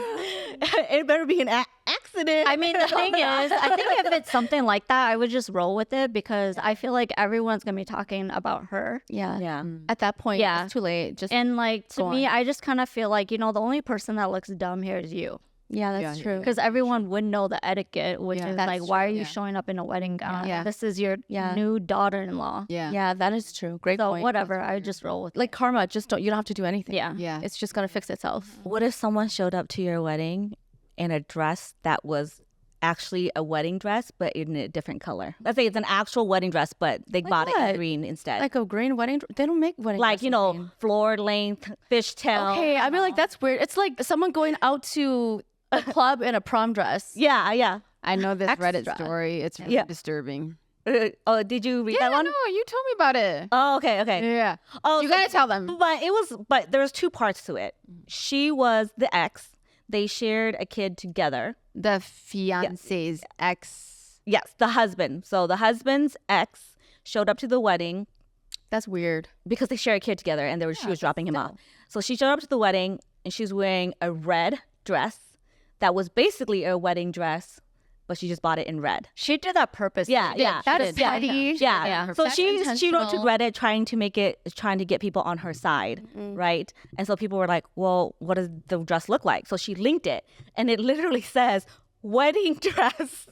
[SPEAKER 1] it better be an accident.
[SPEAKER 4] I mean, the thing is, I think if it's something like that, I would just roll with it because I feel like everyone's gonna be talking about her.
[SPEAKER 2] Yeah.
[SPEAKER 1] yeah.
[SPEAKER 2] At that point,
[SPEAKER 4] Yeah.
[SPEAKER 2] it's too late. Just
[SPEAKER 4] And like to
[SPEAKER 2] Go
[SPEAKER 4] me,
[SPEAKER 2] on.
[SPEAKER 4] I just kind of feel like the only person that looks dumb here is you,
[SPEAKER 2] yeah, that's true.
[SPEAKER 4] because everyone would know the etiquette, which is
[SPEAKER 2] That's
[SPEAKER 4] like, why are you
[SPEAKER 3] yeah.
[SPEAKER 4] showing up in a wedding gown?
[SPEAKER 3] Yeah.
[SPEAKER 4] This is your new daughter-in-law.
[SPEAKER 3] Yeah.
[SPEAKER 2] Yeah, that is true. Great
[SPEAKER 4] So
[SPEAKER 2] point.
[SPEAKER 4] whatever, I just roll with
[SPEAKER 2] Like karma, just don't. You don't have to do anything.
[SPEAKER 4] Yeah.
[SPEAKER 3] Yeah.
[SPEAKER 2] It's just gonna fix itself.
[SPEAKER 1] What if someone showed up to your wedding in a dress that was actually a wedding dress but in a different color? Let's say it's an actual wedding dress but they bought it
[SPEAKER 2] what?
[SPEAKER 1] in green instead.
[SPEAKER 2] Like a green wedding. They don't make wedding.
[SPEAKER 1] Like,
[SPEAKER 2] dresses green.
[SPEAKER 1] floor length, fishtail.
[SPEAKER 2] Okay, I mean, like that's weird. It's like someone going out to a club in a prom dress.
[SPEAKER 1] Yeah.
[SPEAKER 3] I know this Reddit
[SPEAKER 2] Extra.
[SPEAKER 3] story. It's really
[SPEAKER 1] Yeah.
[SPEAKER 3] disturbing.
[SPEAKER 1] Oh, did you read
[SPEAKER 3] Yeah,
[SPEAKER 1] that one?
[SPEAKER 3] no, you told me about it.
[SPEAKER 1] Oh, okay.
[SPEAKER 3] Yeah.
[SPEAKER 1] Oh,
[SPEAKER 3] You
[SPEAKER 1] so-
[SPEAKER 3] gotta tell them.
[SPEAKER 1] But there was two parts to it. She was the ex. They shared a kid together.
[SPEAKER 3] The fiance's ex.
[SPEAKER 1] Yes, the husband. So the husband's ex showed up to the wedding
[SPEAKER 2] That's weird.
[SPEAKER 1] because they share a kid together and she was dropping him off. So she showed up to the wedding and she was wearing a red dress that was basically a wedding dress, but she just bought it in red.
[SPEAKER 4] She did that purpose.
[SPEAKER 1] Yeah.
[SPEAKER 2] That is petty.
[SPEAKER 1] Yeah. So
[SPEAKER 2] That's
[SPEAKER 1] she wrote to
[SPEAKER 2] intentional.
[SPEAKER 1] Reddit trying to get people on her side, right? And so people were like, "Well, what does the dress look like?" So she linked it, and it literally says wedding dress.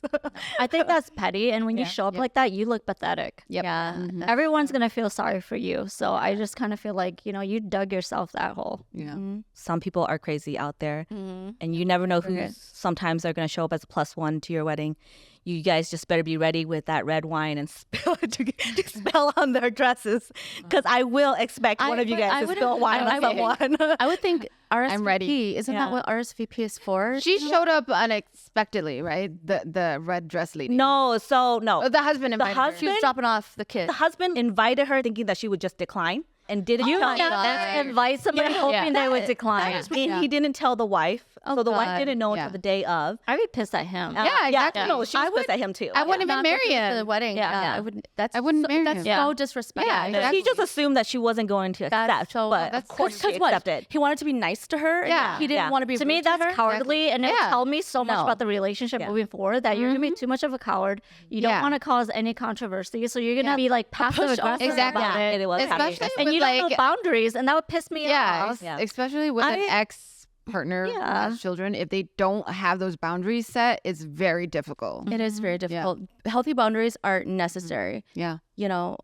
[SPEAKER 4] I think that's petty. And when you show up like that, you look pathetic.
[SPEAKER 3] Yep.
[SPEAKER 2] Yeah.
[SPEAKER 4] Everyone's gonna feel sorry for you. So I just kind of feel like you dug yourself that hole.
[SPEAKER 3] Yeah.
[SPEAKER 1] Some people are crazy out there, and you never know who. Sometimes they're going to show up as a +1 to your wedding. You guys just better be ready with that red wine and spill it to spill on their dresses, because I will expect one of you guys to spill wine on someone.
[SPEAKER 2] I would think RSVP.
[SPEAKER 3] I'm ready.
[SPEAKER 2] Isn't that what RSVP is for?
[SPEAKER 3] She showed up unexpectedly, right? The red dress lady.
[SPEAKER 1] No, so no.
[SPEAKER 3] Oh, the husband invited her.
[SPEAKER 2] She was dropping off the kid.
[SPEAKER 1] The husband invited her thinking that she would just decline and didn't tell
[SPEAKER 2] my
[SPEAKER 1] her.
[SPEAKER 2] God.
[SPEAKER 4] That's invite somebody hoping they would decline.
[SPEAKER 1] And he didn't tell the wife.
[SPEAKER 2] Oh,
[SPEAKER 1] so the wife
[SPEAKER 2] God.
[SPEAKER 1] didn't know
[SPEAKER 3] Yeah.
[SPEAKER 1] until the day of.
[SPEAKER 4] I'd be pissed at him.
[SPEAKER 3] Yeah, exactly.
[SPEAKER 1] No, she was pissed at him too.
[SPEAKER 3] I wouldn't even
[SPEAKER 2] Not
[SPEAKER 3] marry
[SPEAKER 2] go to
[SPEAKER 3] him.
[SPEAKER 2] the wedding.
[SPEAKER 4] Yeah.
[SPEAKER 2] I wouldn't. That's
[SPEAKER 3] I wouldn't marry
[SPEAKER 2] That's
[SPEAKER 3] him.
[SPEAKER 4] Yeah.
[SPEAKER 2] so disrespectful.
[SPEAKER 3] Yeah, exactly.
[SPEAKER 1] He just assumed that she wasn't going to accept.
[SPEAKER 2] so-
[SPEAKER 1] but
[SPEAKER 3] that's
[SPEAKER 1] of course she
[SPEAKER 2] Because what?
[SPEAKER 1] accepted.
[SPEAKER 2] He wanted to be nice to her. and
[SPEAKER 3] Yeah.
[SPEAKER 2] He didn't
[SPEAKER 1] Yeah.
[SPEAKER 2] want to be
[SPEAKER 4] To me,
[SPEAKER 2] rude
[SPEAKER 4] that's
[SPEAKER 2] her.
[SPEAKER 4] cowardly, and it
[SPEAKER 3] Yeah.
[SPEAKER 4] tell me so much
[SPEAKER 2] No.
[SPEAKER 4] about the relationship moving forward. That you're gonna be too much of a coward. You don't
[SPEAKER 3] Yeah.
[SPEAKER 4] want to cause any controversy, so you're gonna be like passive
[SPEAKER 2] pushover.
[SPEAKER 4] aggressive
[SPEAKER 3] Exactly.
[SPEAKER 4] about it.
[SPEAKER 1] It was
[SPEAKER 3] Especially
[SPEAKER 1] happy.
[SPEAKER 4] And
[SPEAKER 3] with
[SPEAKER 4] you don't know
[SPEAKER 3] like
[SPEAKER 4] boundaries, and that would piss me
[SPEAKER 3] yeah,
[SPEAKER 4] off.
[SPEAKER 1] Yeah.
[SPEAKER 3] especially with an ex partner who has children. If they don't have those boundaries set, it's very difficult.
[SPEAKER 2] It is very difficult. Healthy boundaries are necessary.
[SPEAKER 3] Yeah.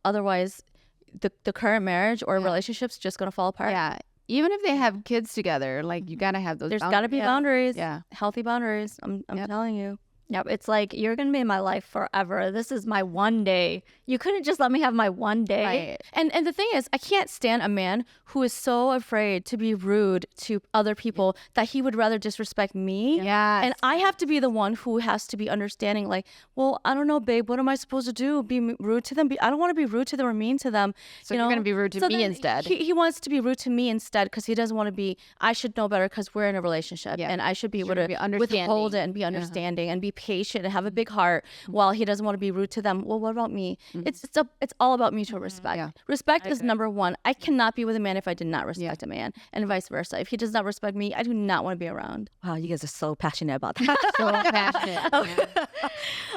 [SPEAKER 2] Otherwise, the current marriage or relationship's just gonna fall apart.
[SPEAKER 3] Yeah. Even if they have kids together, like you gotta have those.
[SPEAKER 2] There's got to be boundaries.
[SPEAKER 3] Yeah.
[SPEAKER 2] Healthy boundaries. I'm telling you.
[SPEAKER 4] Yep, it's like, you're going to be in my life forever. This is my one day. You couldn't just let me have my one day.
[SPEAKER 2] Right. And the thing is, I can't stand a man who is so afraid to be rude to other people that he would rather disrespect me.
[SPEAKER 3] Yes.
[SPEAKER 2] And I have to be the one who has to be understanding, like, well, I don't know, babe, what am I supposed to do? Be rude to them? I don't want to be rude to them or mean to them.
[SPEAKER 3] So you're going to be rude to me
[SPEAKER 2] then
[SPEAKER 3] instead.
[SPEAKER 2] He wants to be rude to me instead because he doesn't want to be, I should know better because we're in a relationship.
[SPEAKER 3] Yeah.
[SPEAKER 2] And I should be able
[SPEAKER 3] Should
[SPEAKER 2] to
[SPEAKER 3] be understanding.
[SPEAKER 2] withhold it and be understanding and be patient and have a big heart while he doesn't want to be rude to them. Well, what about me? It's all about mutual respect.
[SPEAKER 3] Yeah.
[SPEAKER 2] Respect is number one. I cannot be with a man if I did not respect a man, and vice versa. If he does not respect me, I do not want to be around.
[SPEAKER 1] Wow, you guys are so passionate about that.
[SPEAKER 3] So passionate.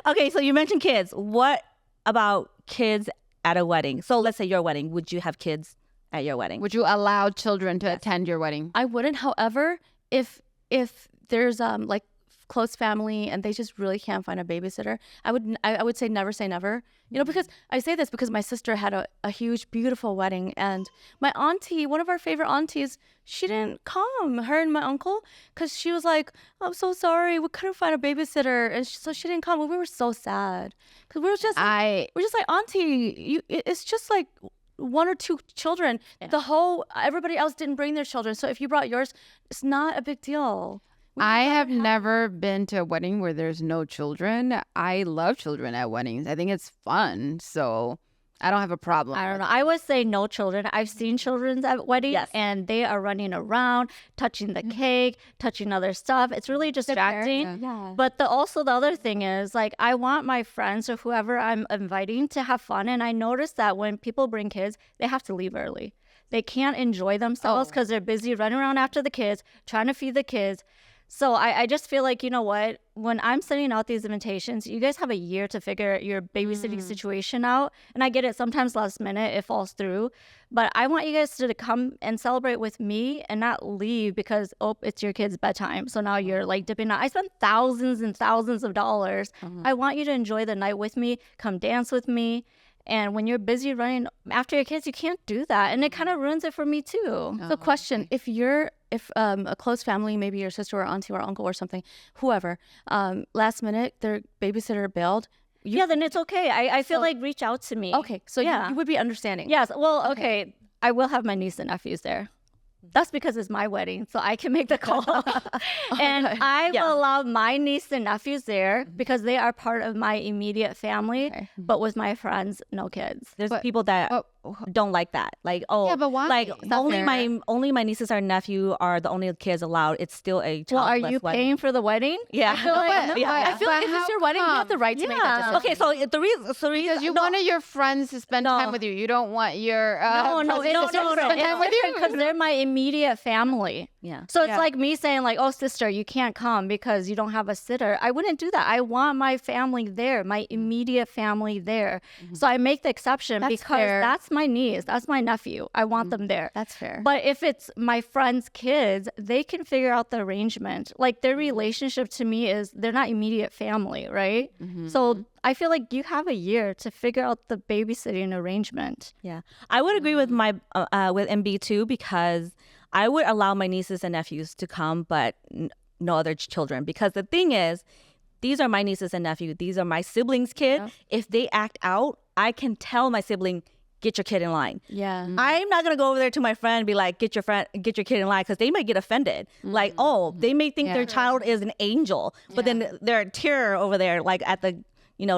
[SPEAKER 1] Okay, so you mentioned kids. What about kids at a wedding? So let's say your wedding. Would you have kids at your wedding?
[SPEAKER 3] Would you allow children to attend your wedding?
[SPEAKER 2] I wouldn't. However, if there's like close family and they just really can't find a babysitter, I would say never. You know, because I say this because my sister had a huge, beautiful wedding, and my auntie, one of our favorite aunties, she didn't come, her and my uncle, because she was like, I'm so sorry, we couldn't find a babysitter, and so she didn't come. We were so sad because we're just like, auntie, it's just like one or two children. Everybody else didn't bring their children, so if you brought yours, it's not a big deal.
[SPEAKER 3] I have never been to a wedding where there's no children. I love children at weddings. I think it's fun. So I don't have a problem.
[SPEAKER 4] I don't know. I would say no children. I've seen children at weddings, and they are running around, touching the cake, touching other stuff. It's really distracting.
[SPEAKER 2] Yeah.
[SPEAKER 4] But the other thing is, like, I want my friends or whoever I'm inviting to have fun. And I notice that when people bring kids, they have to leave early. They can't enjoy themselves because they're busy running around after the kids, trying to feed the kids. So I just feel like, you know what, when I'm sending out these invitations, you guys have a year to figure your babysitting situation out. And I get it, sometimes last minute it falls through. But I want you guys to come and celebrate with me and not leave because, it's your kid's bedtime. So now you're like dipping out. I spent thousands and thousands of dollars. I want you to enjoy the night with me, come dance with me. And when you're busy running after your kids, you can't do that. And it kind of ruins it for me too.
[SPEAKER 2] So question, if a close family, maybe your sister or auntie or uncle or something, whoever, last minute, their babysitter bailed.
[SPEAKER 4] Then it's okay. I feel like reach out to me.
[SPEAKER 2] Okay, so you would be understanding.
[SPEAKER 4] Yes. Well, okay. I will have my niece and nephews there. That's because it's my wedding, so I can make the call. And I will allow my niece and nephews there because they are part of my immediate family. But with my friends, no kids.
[SPEAKER 1] There's people that don't like that. Like,
[SPEAKER 3] but why?
[SPEAKER 1] Like only
[SPEAKER 3] fair.
[SPEAKER 1] my nieces or nephew are the only kids allowed. It's still a
[SPEAKER 4] Well, are
[SPEAKER 1] childless
[SPEAKER 4] you
[SPEAKER 1] wedding.
[SPEAKER 4] paying for the wedding?
[SPEAKER 1] Yeah.
[SPEAKER 4] I feel like,
[SPEAKER 2] I feel like if it's your wedding, you have the right to make that decision.
[SPEAKER 1] Okay, so the reason
[SPEAKER 3] Because you wanted your friends to spend time with you. You don't want your
[SPEAKER 4] no,
[SPEAKER 3] to spend time with you.
[SPEAKER 4] because they're my immediate family.
[SPEAKER 1] Yeah.
[SPEAKER 4] So it's like me saying like, oh, sister, you can't come because you don't have a sitter. I wouldn't do that. I want my family there, my immediate family there. So I make the exception because
[SPEAKER 2] fair.
[SPEAKER 4] that's my niece, that's my nephew. I want them there.
[SPEAKER 2] That's fair.
[SPEAKER 4] But if it's my friend's kids, they can figure out the arrangement. Like their relationship to me is they're not immediate family, right? So I feel like you have a year to figure out the babysitting arrangement.
[SPEAKER 1] Yeah, I would agree with my with MB too because I would allow my nieces and nephews to come, but no other children. Because the thing is, these are my nieces and nephews. These are my siblings' kids. Yeah. If they act out, I can tell my sibling, get your kid in line.
[SPEAKER 2] Yeah.
[SPEAKER 1] I'm not gonna go over there to my friend and be like, get your kid in line, because they might get offended. Like, they may think their child is an angel, but then they're a terror over there, like at the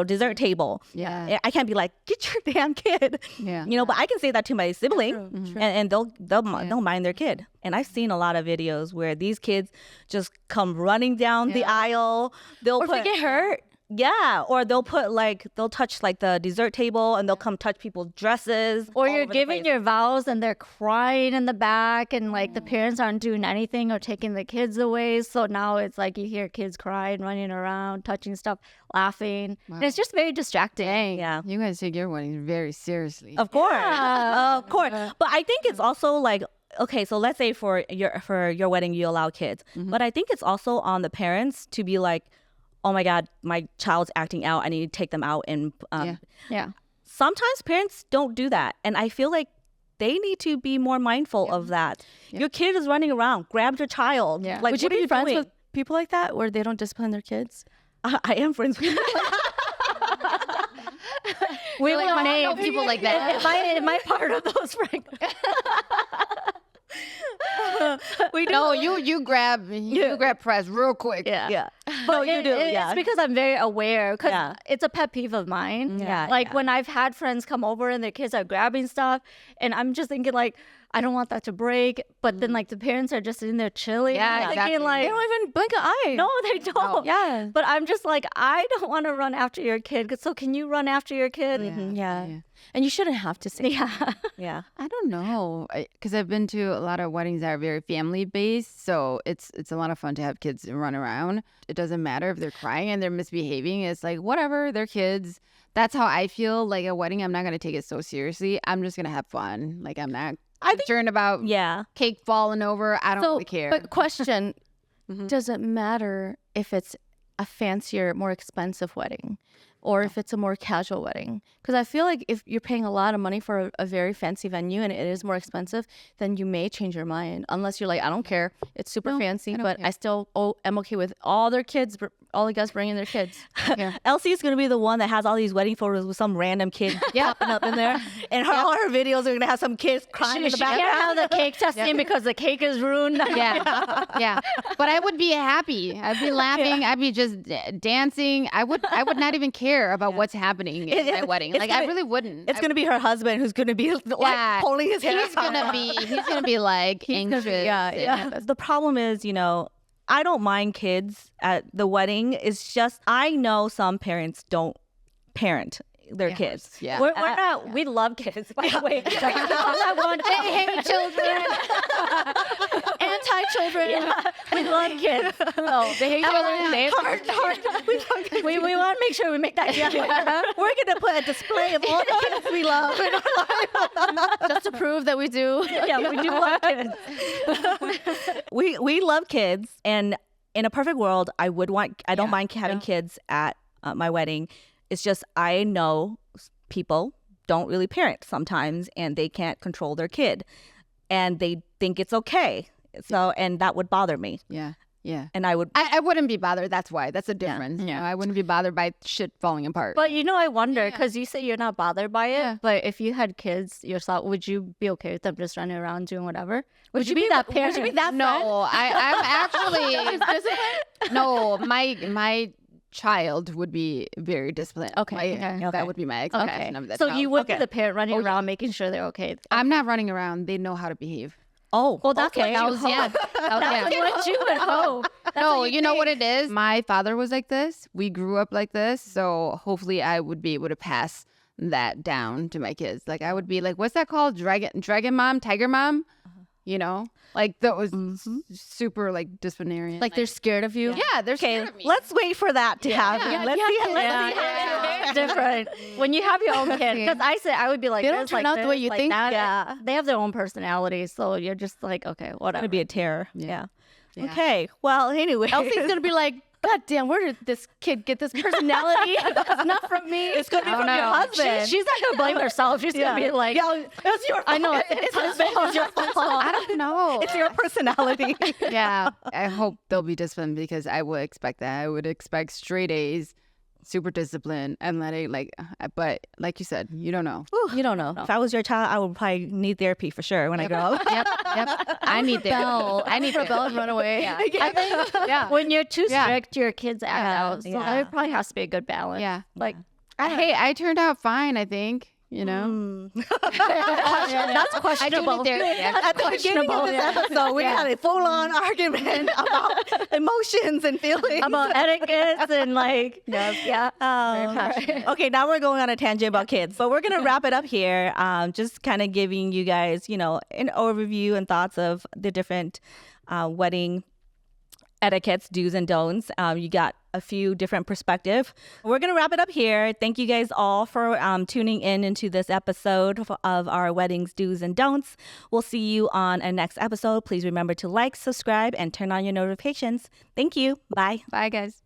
[SPEAKER 1] dessert table.
[SPEAKER 2] Yeah.
[SPEAKER 1] I can't be like, get your damn kid.
[SPEAKER 3] Yeah.
[SPEAKER 1] But I can say that to my sibling, and they'll mind their kid. And I've seen a lot of videos where these kids just come running down the aisle.
[SPEAKER 2] Or if they get hurt.
[SPEAKER 1] Yeah, or they'll touch like the dessert table, and they'll come touch people's dresses.
[SPEAKER 4] Or you're giving your vows and they're crying in the back, and like the parents aren't doing anything or taking the kids away. So now it's like you hear kids crying, running around, touching stuff, laughing.
[SPEAKER 3] Wow.
[SPEAKER 4] And it's just very distracting.
[SPEAKER 1] Yeah.
[SPEAKER 3] You guys take your wedding very seriously.
[SPEAKER 1] Of course. Of course. But I think it's also like, okay, so let's say for your wedding you allow kids. But I think it's also on the parents to be like, oh my God, my child's acting out. I need to take them out. And sometimes parents don't do that. And I feel like they need to be more mindful of that. Your kid is running around. Grab your child.
[SPEAKER 2] Yeah.
[SPEAKER 1] Like,
[SPEAKER 2] would you
[SPEAKER 1] what are
[SPEAKER 2] be friends
[SPEAKER 1] doing?
[SPEAKER 2] with people like that where they don't discipline their kids?
[SPEAKER 1] I am friends with
[SPEAKER 4] We
[SPEAKER 3] Like,
[SPEAKER 4] will
[SPEAKER 3] I
[SPEAKER 4] name
[SPEAKER 3] know people like that.
[SPEAKER 4] Am I part of those friends?
[SPEAKER 1] we do.
[SPEAKER 3] No, you grab press real quick.
[SPEAKER 4] Yeah.
[SPEAKER 1] Yeah.
[SPEAKER 4] But
[SPEAKER 1] No, you do. Yeah.
[SPEAKER 4] It's because I'm very aware, because
[SPEAKER 1] Yeah.
[SPEAKER 4] it's a pet peeve of mine.
[SPEAKER 1] Yeah,
[SPEAKER 4] Like
[SPEAKER 1] yeah.
[SPEAKER 4] when I've had friends come over and their kids are grabbing stuff, and I'm just thinking like, I don't want that to break. But then like the parents are just in there chilling.
[SPEAKER 3] Yeah,
[SPEAKER 4] I'm thinking
[SPEAKER 3] exactly.
[SPEAKER 4] like,
[SPEAKER 2] They don't even blink an eye.
[SPEAKER 4] no, they don't.
[SPEAKER 2] Yeah.
[SPEAKER 4] But I'm just like, I don't want to run after your kid. So can you run after your kid?
[SPEAKER 2] Yeah. And you shouldn't have to say.
[SPEAKER 4] Yeah.
[SPEAKER 1] Yeah.
[SPEAKER 3] I don't know, because I've been to a lot of weddings that are very family based, so it's a lot of fun to have kids run around. It doesn't matter if they're crying and they're misbehaving. It's like whatever, they're kids. That's how I feel. Like a wedding, I'm not gonna take it so seriously. I'm just gonna have fun. Like I'm not concerned about
[SPEAKER 1] Yeah.
[SPEAKER 3] cake falling over. I don't really care.
[SPEAKER 2] But question, does it matter if it's a fancier, more expensive wedding or if it's a more casual wedding? Because I feel like if you're paying a lot of money for a very fancy venue and it is more expensive, then you may change your mind. Unless you're like, I don't care. It's super fancy, but I still am okay with all their kids, all the guys bringing their kids.
[SPEAKER 1] Elsie's gonna be the one that has all these wedding photos with some random kid popping up in there, and all her videos are gonna have some kids crying in the
[SPEAKER 4] She can't
[SPEAKER 1] background.
[SPEAKER 4] have the cake testing because the cake is ruined.
[SPEAKER 3] yeah. But I would be happy. I'd be laughing. I'd be just dancing. I would not even care about what's happening at my wedding.
[SPEAKER 1] it's
[SPEAKER 3] Like I
[SPEAKER 1] gonna-
[SPEAKER 3] really wouldn't.
[SPEAKER 1] It's gonna be her husband who's gonna be like pulling his hair.
[SPEAKER 3] He's gonna be like anxious.
[SPEAKER 1] The problem is, I don't mind kids at the wedding. It's just I know some parents don't parent their kids.
[SPEAKER 3] Yeah.
[SPEAKER 4] We're not. We love kids, by the way. I want to hate children. Anti-children. We love kids.
[SPEAKER 2] Oh, they hate
[SPEAKER 4] We want to make sure we make that clear.
[SPEAKER 1] We're gonna put a display of all the kids we love in our life.
[SPEAKER 2] just to prove that we do.
[SPEAKER 4] Yeah, we do love kids.
[SPEAKER 1] We love kids, and in a perfect world, I don't mind having kids at my wedding. It's just I know people don't really parent sometimes, and they can't control their kid, and they think it's okay. So, and that would bother me.
[SPEAKER 3] Yeah. Yeah.
[SPEAKER 1] And I would.
[SPEAKER 3] I wouldn't be bothered. That's why. That's a difference. Yeah. I wouldn't be bothered by shit falling apart.
[SPEAKER 4] But I wonder, because you say you're not bothered by it, but if you had kids yourself, would you be okay with them just running around doing whatever? Would you be that parent?
[SPEAKER 2] Would you be that
[SPEAKER 3] no, I'm actually no. My child would be very disciplined.
[SPEAKER 2] Okay.
[SPEAKER 3] That would be my expectation of that.
[SPEAKER 4] So
[SPEAKER 3] child.
[SPEAKER 4] you would be the parent running around making sure they're okay.
[SPEAKER 3] I'm not running around. They know how to behave.
[SPEAKER 1] Oh,
[SPEAKER 4] Well, that's
[SPEAKER 1] okay.
[SPEAKER 4] what you hope. That's what you would hope.
[SPEAKER 3] No, you know what it is? My father was like this. We grew up like this. So hopefully I would be able to pass that down to my kids. Like I would be like, what's that called? Dragon mom, tiger mom? Like that was super like disciplinarian.
[SPEAKER 2] Like they're scared of you.
[SPEAKER 3] yeah, they're
[SPEAKER 1] Okay,
[SPEAKER 3] scared of me.
[SPEAKER 1] let's wait for that to happen. Let's see.
[SPEAKER 4] It's different when you have your own kid. Because I would be like,
[SPEAKER 2] They don't
[SPEAKER 4] this,
[SPEAKER 2] turn
[SPEAKER 4] like
[SPEAKER 2] out the way
[SPEAKER 4] this,
[SPEAKER 2] you
[SPEAKER 4] like
[SPEAKER 2] think.
[SPEAKER 4] that.
[SPEAKER 1] Yeah.
[SPEAKER 4] They have their own personality, so you're just like, okay,
[SPEAKER 1] It's
[SPEAKER 4] whatever.
[SPEAKER 1] gonna be a terror. Yeah.
[SPEAKER 3] Yeah.
[SPEAKER 1] Okay. Well, anyway,
[SPEAKER 2] Elsie's gonna be like, God damn, where did this kid get this personality? That's not from me.
[SPEAKER 1] it's gonna be from your husband.
[SPEAKER 4] She's not gonna blame herself. She's gonna be like,
[SPEAKER 1] it's your.
[SPEAKER 4] I know it's husband. It's your fault.
[SPEAKER 3] I don't know.
[SPEAKER 1] It's your personality.
[SPEAKER 3] Yeah, I hope they'll be disciplined because I would expect that. I would expect straight A's, super disciplined, and but like you said, you don't know.
[SPEAKER 2] You don't know.
[SPEAKER 1] If I was your child, I would probably need therapy for sure when I grow up.
[SPEAKER 3] Yep. I need that. I need
[SPEAKER 2] rebel and run away.
[SPEAKER 3] Yeah.
[SPEAKER 4] I think when you're too
[SPEAKER 3] Yeah.
[SPEAKER 4] strict, your kids act out. So
[SPEAKER 1] Yeah.
[SPEAKER 4] it probably has to be a good balance.
[SPEAKER 3] Yeah.
[SPEAKER 4] Like
[SPEAKER 3] Hey, I turned out fine. I think.
[SPEAKER 4] that's questionable.
[SPEAKER 1] At the beginning of this episode, we had a full-on argument about emotions and feelings.
[SPEAKER 4] About etiquettes and like, yeah.
[SPEAKER 1] Okay, now we're going on a tangent about kids, but we're gonna wrap it up here. Just kind of giving you guys, an overview and thoughts of the different wedding etiquettes, do's and don'ts. You got a few different perspectives. We're going to wrap it up here. Thank you guys all for tuning into this episode of our weddings, do's and don'ts. We'll see you on a next episode. Please remember to like, subscribe, and turn on your notifications. Thank you. Bye.
[SPEAKER 3] Bye, guys.